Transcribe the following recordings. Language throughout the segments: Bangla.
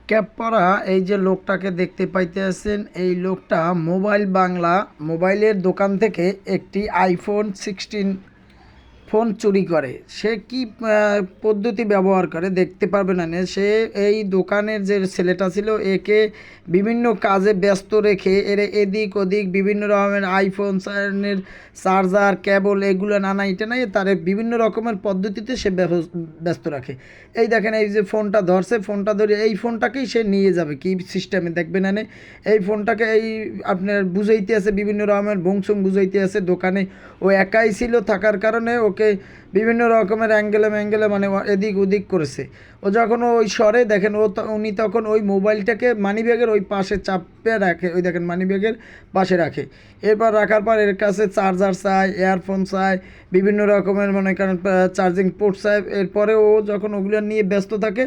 ক্যাপ পরা এই যে লোকটাকে দেখতে পাইতেছেন, এই লোকটা মোবাইল বাংলা মোবাইলের দোকান থেকে একটি আইফোন 16 ফোন চুরি করে। সে কি পদ্ধতি ব্যবহার করে দেখতে পারবে না। সে এই দোকানের যে ছেলেটা ছিল একে বিভিন্ন কাজে ব্যস্ত রেখে এর এদিক ওদিক বিভিন্ন রকমের আইফোন চার্জার কেবল এগুলো নানা এটা নাই তার বিভিন্ন রকমের পদ্ধতিতে সে ব্যস্ত রাখে। এই দেখেন এই যে ফোনটা ধরছে, ফোনটা ধরে এই ফোনটাকেই সে নিয়ে যাবে কি সিস্টেমে দেখবেন না। এই ফোনটাকে এই আপনার বুঝাইতে আছে বিভিন্ন রকমের ভংসং বুঝাইতে আছে দোকানে। ও একাই ছিল থাকার কারণে ওকে বিভিন্ন রকমের অ্যাঙ্গেলে মানে এদিক ওদিক করেছে। ও যখন ওই সরে দেখেন উনি তখন ওই মোবাইলটাকে মানিব্যাগের ওই পাশে চাপে রাখে, ওই দেখেন মানিব্যাগের পাশে রাখে। এরপর রাখার পর এর কাছে চার্জার চায়, ইয়ারফোন চায়, বিভিন্ন রকমের মনে করেন চার্জিং পোর্ট চায়। এরপরে ও যখন ওগুলো নিয়ে ব্যস্ত থাকে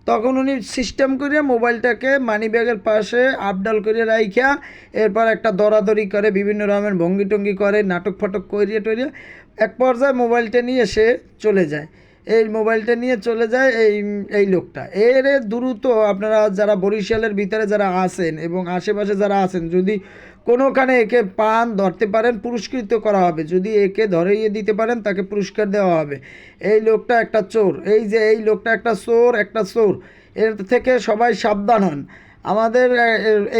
তখন উনি সিস্টেম করিয়া মোবাইলটাকে মানিব্যাগের পাশে আপডাল করে রাইখা এরপর একটা দরাদরি করে বিভিন্ন রকমের ভঙ্গি টঙ্গি করে নাটক ফাটক করিয়ে টরিয়ে এক পর্যায়ে মোবাইলটা নিয়ে সে চলে যায়। এই মোবাইলটা নিয়ে চলে যায় এই লোকটা। এর দ্রুত আপনারা যারা বরিশালের ভিতরে যারা আছেন এবং আশেপাশে যারা আছেন যদি কোনোখানে একে পান ধরতে পারেন পুরস্কৃত করা হবে, যদি একে ধরিয়ে দিতে পারেন তাকে পুরস্কার দেওয়া হবে। এই লোকটা একটা চোর, এই যে এই লোকটা একটা চোর, এর থেকে সবাই সাবধান হন। আমাদের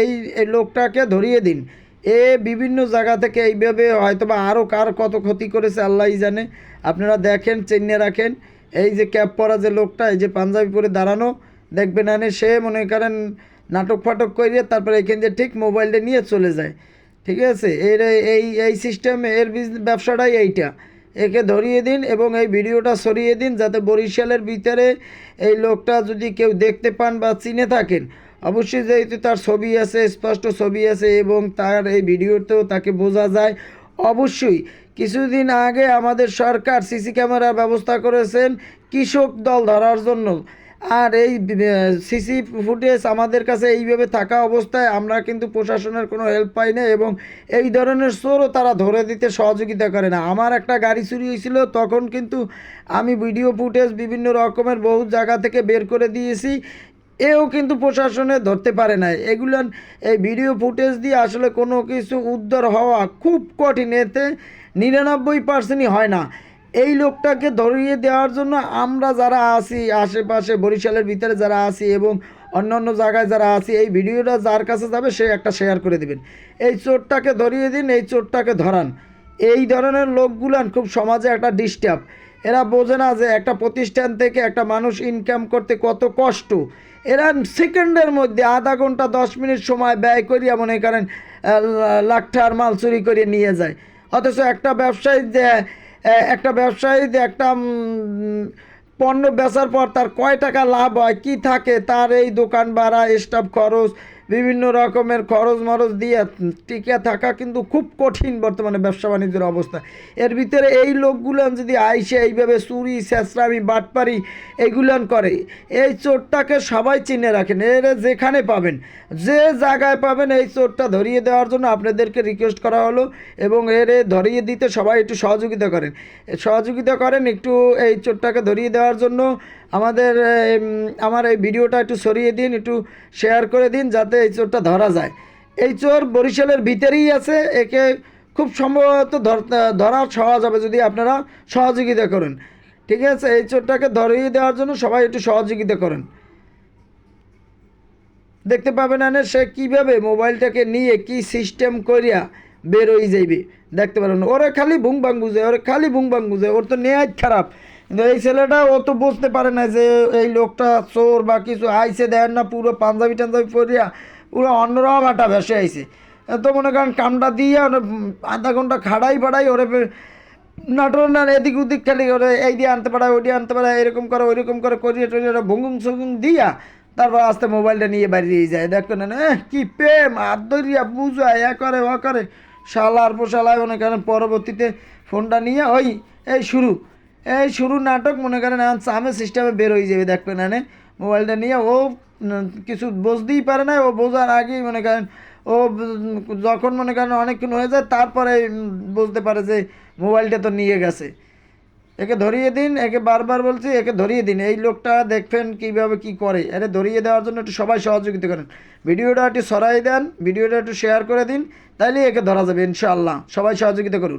এই লোকটাকে ধরিয়ে দিন। এ বিভিন্ন জায়গা থেকে এইভাবে হয়তো বা আরও কার কত ক্ষতি করেছে আল্লাহই জানে। আপনারা দেখেন, চিনে রাখেন। এই যে ক্যাপ পরা যে লোকটা, এই যে পাঞ্জাবি পরে দাঁড়ানো দেখবেন না, সে মনে করেন নাটক ফাটক করিয়ে তারপরে এখান দিয়ে ঠিক মোবাইলটা নিয়ে চলে যায়। ঠিক আছে, এর এই সিস্টেম এর ব্যবসাটাই এইটা। একে ধরিয়ে দিন এবং এই ভিডিওটা সরিয়ে দিন যাতে বরিশালের ভিতরে এই লোকটা যদি কেউ দেখতে পান বা চিনে থাকেন, অবশ্যই যেহেতু তার ছবি আছে, স্পষ্ট ছবি আছে এবং তার এই ভিডিওতেও তাকে বোঝা যায়। অবশ্যই কিছুদিন আগে আমাদের সরকার সিসি ক্যামেরার ব্যবস্থা করেছেন কৃষক দল ধরার জন্য। আর এই সিসি ফুটেজ আমাদের কাছে এইভাবে থাকা অবস্থায় আমরা কিন্তু প্রশাসনের কোনো হেল্প পাই না এবং এই ধরনের চোরও তারা ধরে দিতে সহযোগিতা করে না। আমার একটা গাড়ি চুরি হয়েছিল, তখন কিন্তু আমি ভিডিও ফুটেজ বিভিন্ন রকমের বহু জায়গা থেকে বের করে দিয়েছি, এও কিন্তু প্রশাসনে ধরতে পারে না। এগুলো এই ভিডিও ফুটেজ দিয়ে আসলে কোনো কিছু উদ্ধার হওয়া খুব কঠিন, এতে 99% হয় না। এই লোকটাকে ধরিয়ে দেওয়ার জন্য আমরা যারা আছি আশেপাশে বরিশালের ভিতরে যারা আছি এবং অন্যান্য জায়গায় যারা আছি, এই ভিডিওটা যার কাছে যাবে সে একটা শেয়ার করে দেবেন। এই চোরটাকে ধরিয়ে দিন, এই চোরটাকে ধরান। এই ধরনের লোকগুলান খুব সমাজে একটা ডিস্টার্ব। এরা বোঝে না যে একটা প্রতিষ্ঠান থেকে একটা মানুষ ইনকাম করতে কত কষ্ট। এরা সেকেন্ডের মধ্যে আধা ঘন্টা 10 মিনিট সময় ব্যয় করিয়া মনে করেন লাখ টাকার মাল চুরি করে নিয়ে যায়। অথচ একটা ব্যবসায়ী একটা পণ্য বেচার পর তার কয় টাকা লাভ হয়, কি থাকে তার এই দোকান ভাড়া, স্টাফ খরচ, বিভিন্ন রকমের খরচ মরচ দিয়ে টিকে থাকা কিন্তু খুব কঠিন বর্তমানে ব্যবসা বাণিজ্যের অবস্থা। এর ভিতরে এই লোকগুলান যদি আইসে এইভাবে চুরি ছেঁচড়ামি বাটপারি এইগুলান করে, এই চোরটাকে সবাই চিনে রাখেন। এর যেখানে পাবেন, যে জায়গায় পাবেন, এই চোরটা ধরিয়ে দেওয়ার জন্য আপনাদেরকে রিকোয়েস্ট করা হলো এবং এর ধরিয়ে দিতে সবাই একটু সহযোগিতা করেন একটু এই চোরটাকে ধরিয়ে দেওয়ার জন্য। আমার এই ভিডিওটা একটু সরিয়ে দিন, একটু শেয়ার করে দিন যাতে এই চোরটা ধরা যায়। এই চোর বরিশালের ভিতরেই আছে, একে খুব সম্ভবত ধরা সহজ হবে যদি আপনারা সহযোগিতা করেন। ঠিক আছে, এই চোরটাকে ধরিয়ে দেওয়ার জন্য সবাই একটু সহযোগিতা করেন। দেখতে পাবেন না সে কীভাবে মোবাইলটাকে নিয়ে কি সিস্টেম করিয়া বের হয়ে যাইবে দেখতে পারেন। ওরে খালি ভুং ভাং বুঝে, ওর তো নেয়াজ খারাপ। কিন্তু এই ছেলেটা ও তো বুঝতে পারে না যে এই লোকটা চোর বা কিছু আইসে দেন না, পুরো পাঞ্জাবি টাঞ্জাবি পরিয়া পুরো অন্যরকম একটা ভেসে আইসে। তো মনে করেন কামটা দিয়ে আধা ঘন্টা খাড়াই ওরে নাটোর না এদিক ওদিক খালি ওরে এই দিয়ে আনতে পারে, ওই দিয়ে আনতে পারে, এরকম করে ওইরকম করে করিয়ে টরিয়ে ভুঙ্গুং সুঙ্গুং দিয়া তারপর আস্তে মোবাইলটা নিয়ে বেরিয়ে যায়। দেখো না কি প্রেম আদরিয়া বুঝায় এ করে ও করে, শালার পোশালায় মনে করেন। পরবর্তীতে ফোনটা নিয়ে এই শুরু নাটক মনে করেন এখন চামে সিস্টেমে বের হয়ে যাবে। দেখবেন না মোবাইলটা নিয়ে ও কিছু বুঝতেই পারে না, ও বোঝার আগেই মনে করেন ও যখন মনে করেন অনেকক্ষণ হয়ে যায় তারপরে বুঝতে পারে যে মোবাইলটা তো নিয়ে গেছে। একে ধরিয়ে দিন, একে বারবার বলছি একে ধরিয়ে দিন। এই লোকটা দেখবেন কীভাবে কি করে। এরে ধরিয়ে দেওয়ার জন্য একটু সবাই সহযোগিতা করেন। ভিডিওটা একটু সরাই দেন, ভিডিওটা একটু শেয়ার করে দিন, তাইলে একে ধরা যাবে ইনশাআল্লাহ। সবাই সহযোগিতা করুন।